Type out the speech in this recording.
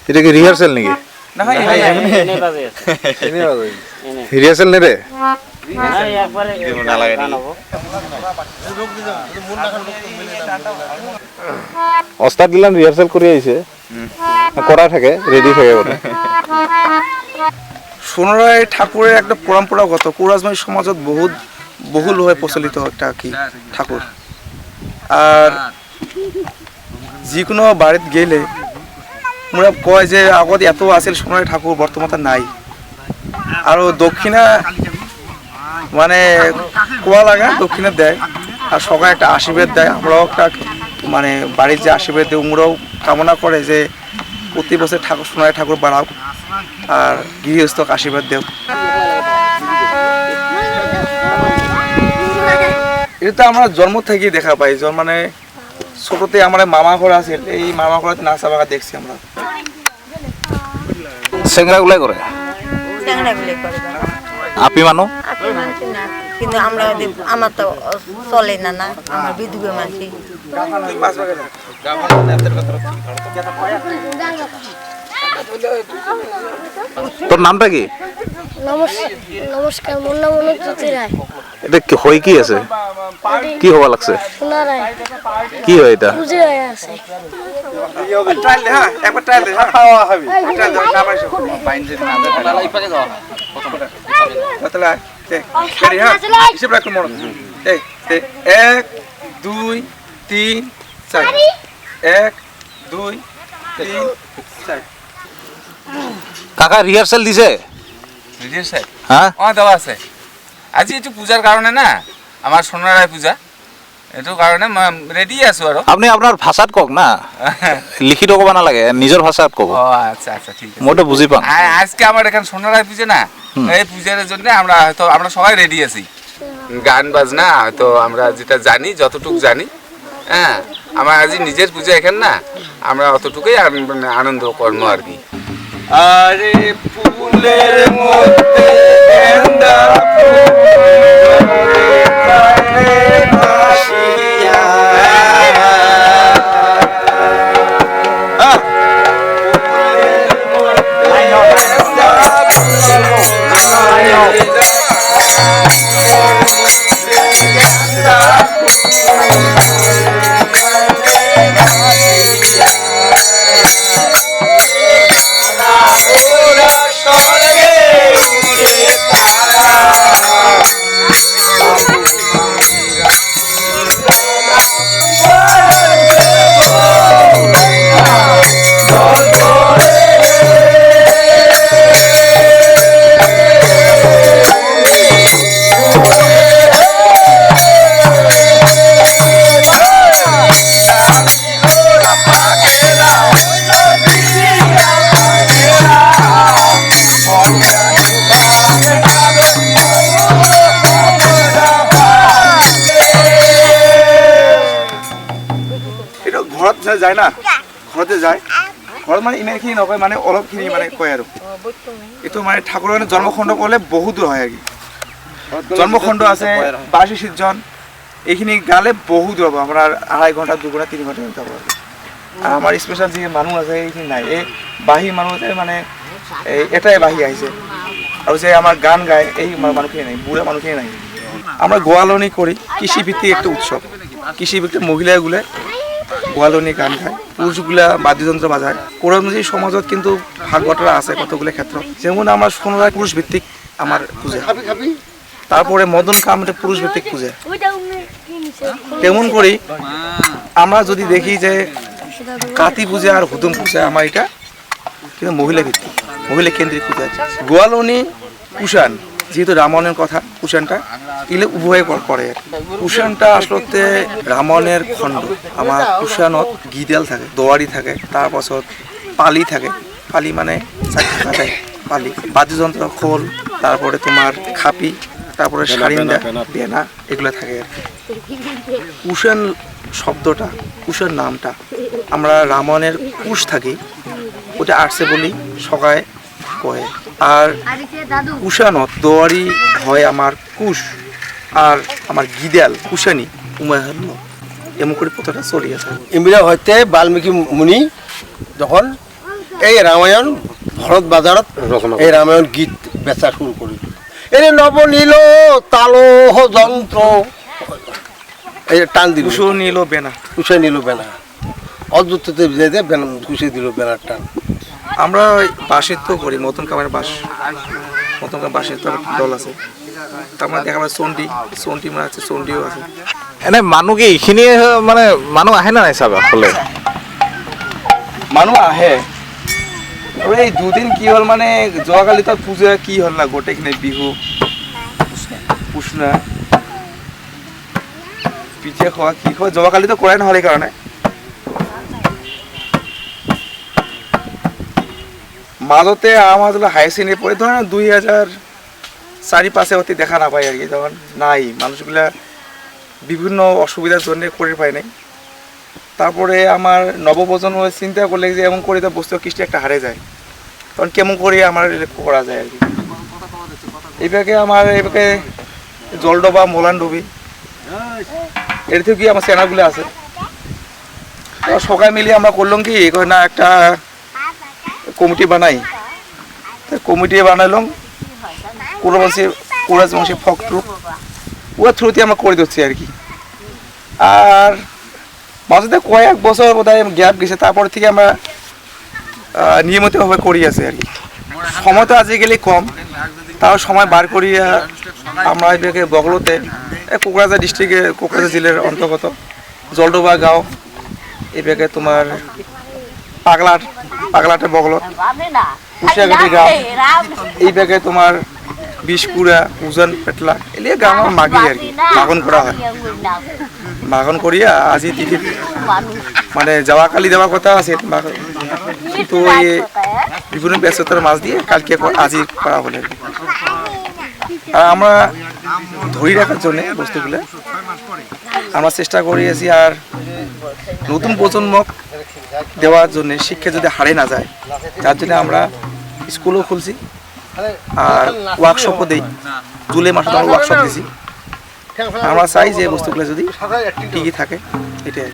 এটা কি রিহার্সাল নাকি? না ভাই এনে বাজে আছে রিহার্সাল নেই রে? না একবারে না লাগে নি ওস্তাদ দিলাম রিহার্সাল করে আইছে করা থাকে রেডি থাকে ওটা। সোনারায় ঠাকুরের একটা পরম্পরাগত কুরাজময় সমাজত বহুলভাবে প্রচলিত একটা কি ঠাকুর। আর যিকোনো বাড়িত গেলে মোরা কয় যে আগত এত আছিল সোনারায় ঠাকুর বর্তমানে নাই। আর দক্ষিণা মানে কোয়া লাগা দক্ষিণা দেয় আর সবাই একটা আশীর্বাদ দেয়। আমরাও একটা মানে বাড়ির যে আশীর্বাদ দেয় ওমরাও কামনা করে যে প্রতি বছর ঠাকুর সোনারায় ঠাকুর বাড়াও আর গৃহস্থক আশীর্বাদ দেও। এটা তো আমরা জন্ম থেকেই দেখা পাই। মানে ছোটতে আমার মামা ঘর আছে, এই মামা ঘর নাচা বাগা দেখছি আমরা। সেংরা গুলাই করে আপি মানো কিন্তু আমরা আমার তো চলে না না আমার বিধবা মানছি। তোর নামটা কি? নমস্কার, মোর নাম অনুজ্যোতি রায়। এটা কি হয় কি আছে? কি হওয়া লাগছে? সোনা রায় কি হয় এটা? পুজো হয়ে আছে। ট্রায়াল দে, হ্যাঁ একবার ট্রায়াল দে, হ্যাঁ খাওয়া হবে ট্রায়াল দে না পাইছো বাইন্দে না দে ইপারে যাও কতলা রেডি হ্যাঁ হিসাব রাখো মন এই 1 2 3 4 1 2 3 4 কাকা রিহার্সাল দিছে? রিহার্সাল হ্যাঁ দেওয়া আছে। আজি একটু পূজার কারণে না আমার সোনারায় পূজা এইটো কারণে রেডি আছো আৰু। আপনি আপনার ভাষাত কক না লিখিত কব না লাগে নিজের ভাষাত কব। ও আচ্ছা আচ্ছা ঠিক আছে। মোটা বুঝি পান। আজকে আমার এখানে সোনারায় পূজা না, এই পূজার জন্য আমরা সবাই রেডি আছি। গান বাজনা হয়তো আমরা যেটা জানি যতটুকু জানি, হ্যাঁ আমার আজি নিজের পূজা এখানে না, আমরা অতটুকুই আনন্দ কর্ম আর কি। আরে ফুলের মধ্যে গেন্দা যায় না ঘৰতে যায় ঘৰত মানে ইমানখিনি নকয় মানে অলপখিনি মানে কয় আৰু এইটো মানে ঠাকুৰৰ জন্মখণ্ড ক'লে বহুত দূৰ হয় আৰু জন্মখণ্ড আছে 82 সিজন এইখিনি গালে বহুত দূৰ হ'ব আপোনাৰ 2.5 ঘণ্টা 2 ঘণ্টা 3 ঘণ্টা যাব আৰু আমাৰ স্পেশাল যে মানুহ আছে এইখিনি নাই এই বাহি মানুহতে মানে এটাই বাহি আহিছে আৰু যে আমাৰ গান গায় এই মানুহখিনি নাই বুঢ়া মানুহখিনি নাই আমরা গোয়ালনি করি কৃষিভিত্তিক একটা উৎসব কৃষিভিত্তিক মহিলাগুলো গোয়ালনি গান গায় পুরুষগুলা বাদ্যযন্ত্র বাজায় কোরআনজি সমাজত কিন্তু ভাগ বটরা আছে কতগুলো ক্ষেত্র যেমন আমার সোনারায় পুরুষ ভিত্তিক আমার পূজা তারপরে মদন কামতে পুরুষ ভিত্তিক পূজা তেমন করি আমরা যদি দেখি যে কাতি পূজা আর হুদুম পূজা আমার এটা কিন্তু মহিলা ভিত্তিক মহিলা কেন্দ্রিক পূজা গোয়ালনি কুষাণ যেহেতু রামায়ণের কথা কুষাণটা এগুলো উভয়ে করে কুষাণটা আসলে রামায়ণের খণ্ড আমার কুষাণত গিদাল থাকে দোয়ারি থাকে তারপাছত পালি থাকে পালি মানে পালি বাদ্যযন্ত্র খোল তারপরে তোমার খাপি তারপরে সারিন্দা বেনা এগুলো থাকে কুষাণ শব্দটা কুষাণ নামটা আমরা রামায়ণের কুশ থাকি ওটা আসছে বলি সবাই কয় আর কুষাণত দোয়ারি হয় আমার কুশ আর আমার গিদাল কুষাণী উমায়ন এমন করে কথাটা চলি আছে ইমরা হইতে বাল্মীকি মুনি যখন এই রামায়ণ ভরত বাজারত এই রামায়ণ গীত বেচা শুরু করিল এই নবনীল তালহ যন্ত্র এই টান দিল কুশো নিল বেনা। কুশে নিল বেনা অদ্ভুততে যেতে কুশে দিল বেনার টান। আমরা বাঁশের তো করি, মতন কামার বাঁশ, মতন কামার বাঁশের তো দল আছে। তারপরে দেখা যায় চণ্ডী মানে আছে, চণ্ডীও আছে। এনে মানুহ কি এইখিনিয়ে মানে মানুহ আহে না নাই চাবা হ'লে? মানুহ আহে। আৰু এই দুদিন কি হ'ল মানে যোৱাকালি তাত পূজা কি হ'ল না, গোটেইখিনি বিহু পুষ্ণা পিঠা খোৱা কি খোৱা যোৱাকালিতো কৰাই নহ'ল সেইকাৰণে। মাজতে আমার হাই শ্রেণীর পরে ধরেন 2004-5 অতি দেখা না পাই আর কি, তখন নাই মানুষগুলা বিভিন্ন অসুবিধার জন্য করে পায় নাই। তারপরে আমার নবপ্রজন্ম চিন্তা করলে যে এমন করে তো বস্তু কৃষ্টি একটা হারে যায়, তখন কেমন করে আমার করা যায় আর কি। এইভাবে আমার এইভাবে জলডোবা মোলানডুবি এর থেকে কি আমার চ্যানেলগুলো আছে, সবাই মিলিয়ে আমরা করলাম কি না একটা কমিটি বানাই। কমিটি বানাইলাম কুরাজবংশী ফক ট্রুপ, ওর থ্রুতে আমরা করে দিচ্ছি আর কি। আর মাঝে কয়েক বছর বোধহয় গ্যাপ গেছে, তারপর থেকে আমরা নিয়মিতভাবে করি আছি আর কি। সময় তো আজকালি কম, তাও সময় বার করিয়া আমরা এদিকে বগলতে কোকরাঝার ডিস্ট্রিক্টে কোকরাঝার জেলার অন্তর্গত জলডোবা গাঁও, এদিকে তোমার পাগলাটে বগলত কুশিয়াঘাটি গাঁও, এই ব্যাগে তোমার বিষপুরা উজান পেটলা এলিয়ে গাঁও মাগি আর কি মাগন করা হয়। মাগন করিয়া আজি তিথি মানে যাওয়া কালি যাওয়ার কথা আছে, কিন্তু এই বিভিন্ন ব্যস্ততার মাছ দিয়ে কালকে আজি করা হলে আর কি। আর আমরা ধরে রাখার জন্য বস্তুগুলো আমরা চেষ্টা করিয়েছি, আর নতুন প্রজন্মক দেওয়ার জন্য শিক্ষা যদি হারে না যায় তার জন্য আমরা স্কুলও খুলছি আর ওয়ার্কশপও দিই। জুলাই মাসে আমরা ওয়ার্কশপ দিছি। আমরা চাই যে বস্তুগুলো যদি টিকে থাকে এটাই।